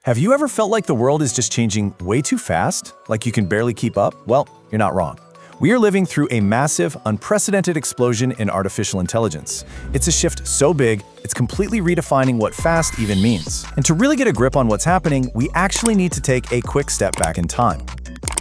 Have you ever felt like the world is just changing way too fast? Like you can barely keep up? Well, you're not wrong. We are living through a massive, unprecedented explosion in artificial intelligence. It's a shift so big, it's completely redefining what fast even means. And to really get a grip on what's happening, we actually need to take a quick step back in time.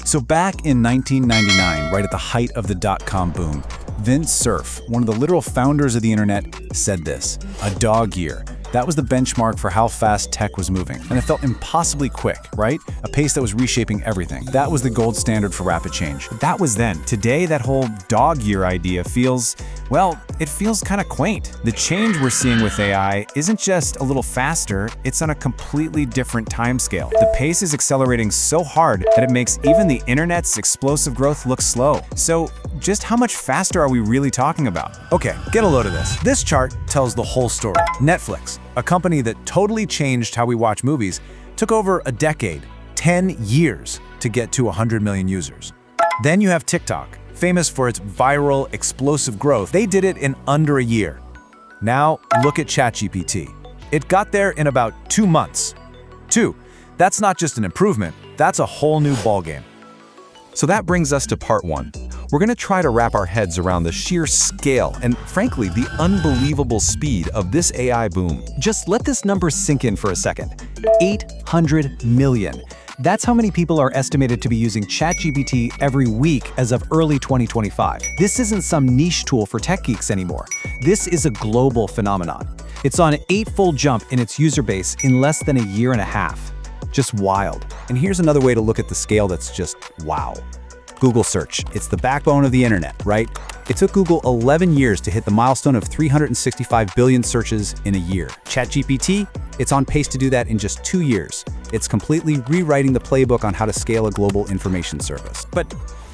So back in 1999, right at the height of the dot-com boom, Vint Cerf, one of the literal founders of the internet, said this: a dog year. That was the benchmark for how fast tech was moving. And it felt impossibly quick, right? A pace that was reshaping everything. That was the gold standard for rapid change. But that was then. Today, that whole dog year idea feels, well, it feels kind of quaint. The change we're seeing with AI isn't just a little faster, it's on a completely different timescale. The pace is accelerating so hard that it makes even the internet's explosive growth look slow. So just how much faster are we really talking about? Okay, get a load of this. This chart tells the whole story. Netflix, a company that totally changed how we watch movies, took over a decade, 10 years, to get to 100 million users. Then you have TikTok, famous for its viral, explosive growth. They did it in under a year. Now, look at ChatGPT. It got there in about 2 months. That's not just an improvement, that's a whole new ballgame. So that brings us to part 1. We're going to try to wrap our heads around the sheer scale and, frankly, the unbelievable speed of this AI boom. Just let this number sink in for a second. 800 million. That's how many people are estimated to be using ChatGPT every week as of early 2025. This isn't some niche tool for tech geeks anymore. This is a global phenomenon. It's on an 8-fold jump in its user base in less than a year and a half. Just wild. And here's another way to look at the scale that's just wow. Google search. It's the backbone of the internet, right? It took Google 11 years to hit the milestone of 365 billion searches in a year. ChatGPT, it's on pace to do that in just 2 years. It's completely rewriting the playbook on how to scale a global information service.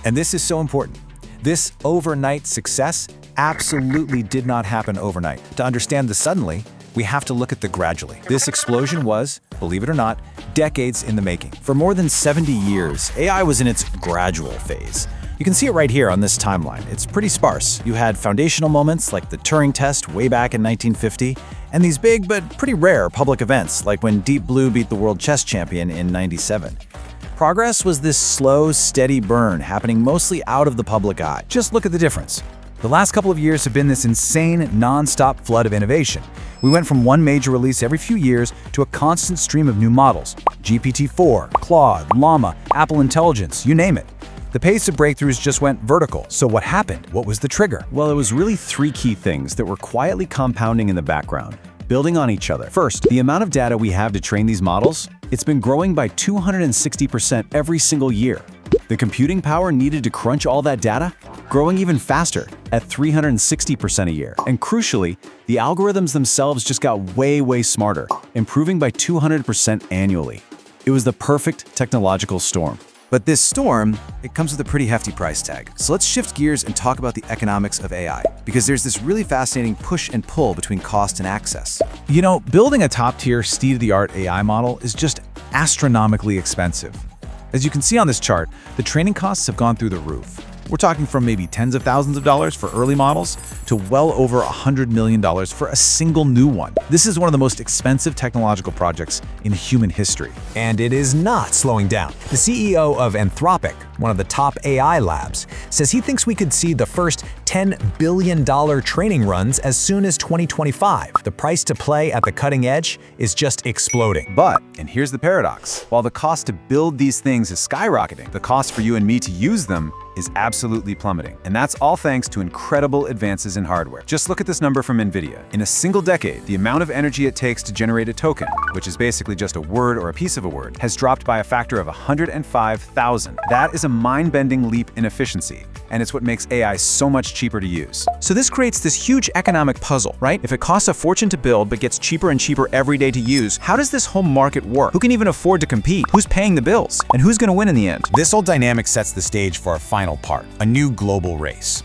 And this is so important, this overnight success absolutely did not happen overnight. To understand the suddenly, we have to look at the gradually. This explosion was, believe it or not, decades in the making. For more than 70 years, AI was in its gradual phase. You can see it right here on this timeline. It's pretty sparse. You had foundational moments like the Turing test way back in 1950, and these big but pretty rare public events like when Deep Blue beat the world chess champion in '97. Progress was this slow, steady burn happening mostly out of the public eye. Just look at the difference. The last couple of years have been this insane, non-stop flood of innovation. We went from one major release every few years to a constant stream of new models. GPT-4, Claude, Llama, Apple Intelligence, you name it. The pace of breakthroughs just went vertical. So what happened? What was the trigger? Well, it was really 3 key things that were quietly compounding in the background, building on each other. First, the amount of data we have to train these models, it's been growing by 260% every single year. The computing power needed to crunch all that data, growing even faster at 360% a year. And crucially, the algorithms themselves just got way smarter, improving by 200% annually. It was the perfect technological storm. But this storm, it comes with a pretty hefty price tag. So let's shift gears and talk about the economics of AI, because there's this really fascinating push and pull between cost and access. You know, building a top-tier, state-of-the-art AI model is just astronomically expensive. As you can see on this chart, the training costs have gone through the roof. We're talking from maybe tens of thousands of dollars for early models to well over $100 million for a single new one. This is one of the most expensive technological projects in human history. And it is not slowing down. The CEO of Anthropic, one of the top AI labs, says he thinks we could see the first $10 billion training runs as soon as 2025. The price to play at the cutting edge is just exploding. But, and here's the paradox, while the cost to build these things is skyrocketing, the cost for you and me to use them is absolutely plummeting. And that's all thanks to incredible advances in hardware. Just look at this number from NVIDIA. In a single decade, the amount of energy it takes to generate a token, which is basically just a word or a piece of a word, has dropped by a factor of 105,000. That is a mind-bending leap in efficiency, and it's what makes AI so much cheaper to use. So this creates this huge economic puzzle, right? If it costs a fortune to build but gets cheaper and cheaper every day to use, how does this whole market work? Who can even afford to compete? Who's paying the bills? And who's going to win in the end? This whole dynamic sets the stage for our final part, a new global race.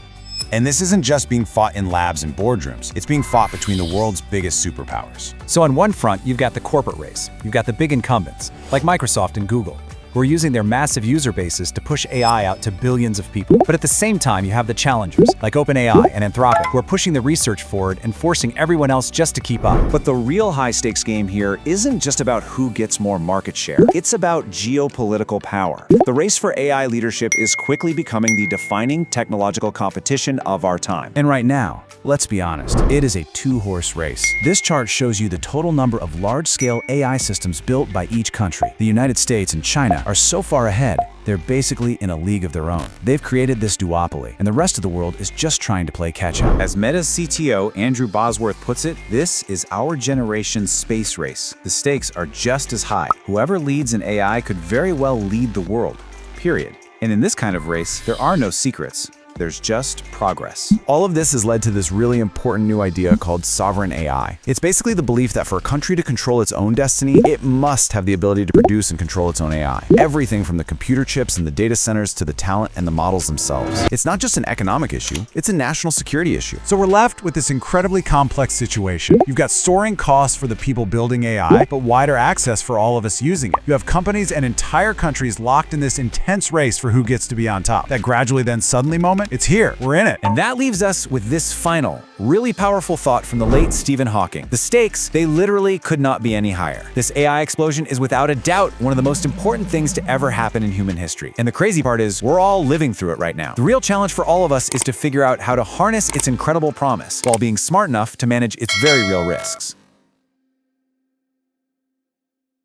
And this isn't just being fought in labs and boardrooms, it's being fought between the world's biggest superpowers. So on one front, you've got the corporate race. You've got the big incumbents, like Microsoft and Google. who are using their massive user bases to push AI out to billions of people. But at the same time, you have the challengers, like OpenAI and Anthropic, who are pushing the research forward and forcing everyone else just to keep up. But the real high-stakes game here isn't just about who gets more market share. It's about geopolitical power. The race for AI leadership is quickly becoming the defining technological competition of our time. And right now, let's be honest, it is a two-horse race. This chart shows you the total number of large-scale AI systems built by each country. The United States and China are so far ahead, they're basically in a league of their own. They've created this duopoly, and the rest of the world is just trying to play catch-up. As Meta's CTO Andrew Bosworth puts it, this is our generation's space race. The stakes are just as high. Whoever leads in AI could very well lead the world, period. And in this kind of race, there are no secrets. There's just progress. All of this has led to this really important new idea called sovereign AI. It's basically the belief that for a country to control its own destiny, it must have the ability to produce and control its own AI. Everything from the computer chips and the data centers to the talent and the models themselves. It's not just an economic issue, it's a national security issue. So we're left with this incredibly complex situation. You've got soaring costs for the people building AI, but wider access for all of us using it. You have companies and entire countries locked in this intense race for who gets to be on top. That gradually then suddenly moment, it's here, we're in it. And that leaves us with this final, really powerful thought from the late Stephen Hawking. The stakes, they literally could not be any higher. This AI explosion is without a doubt one of the most important things to ever happen in human history. And the crazy part is, we're all living through it right now. The real challenge for all of us is to figure out how to harness its incredible promise while being smart enough to manage its very real risks.